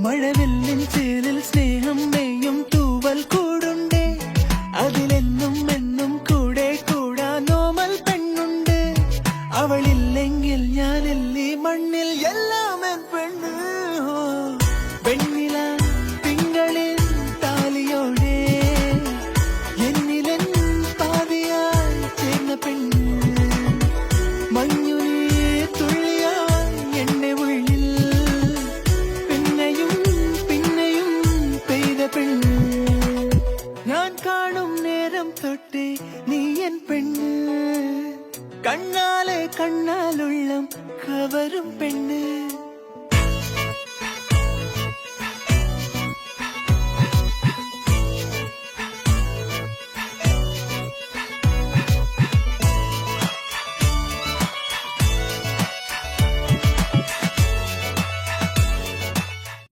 മഴവില്ലിൻ ചേലിൽ സ്നേഹം നെയ്യും തൂവൽ കൂടുണ്ടേ, അതിലെന്നും എന്നും കൂടെ കൂടാനോമൽ പെണ്ണുണ്ട്. അവളില്ലെങ്കിൽ ഞാനില്ലീ മണ്ണിൽ എല്ലാം എൻ പെണ്ണ്. വെണ്ണില തിങ്കളിൽ താലിയോടെ എന്നിലെൻ പാതിയായി ചേർന്ന പെണ്ണ്. മഞ്ഞുനീ തുള്ളിയായി എന്നെ ഉള്ളിൽ പിന്നെയും പിന്നെയും പെയ്ത പെണ്ണ്. ഞാൻ കാണും നേരം തൊട്ടേ നീ എൻ പെണ്ണ്. കണ്ണാലെ കണ്ണാലെ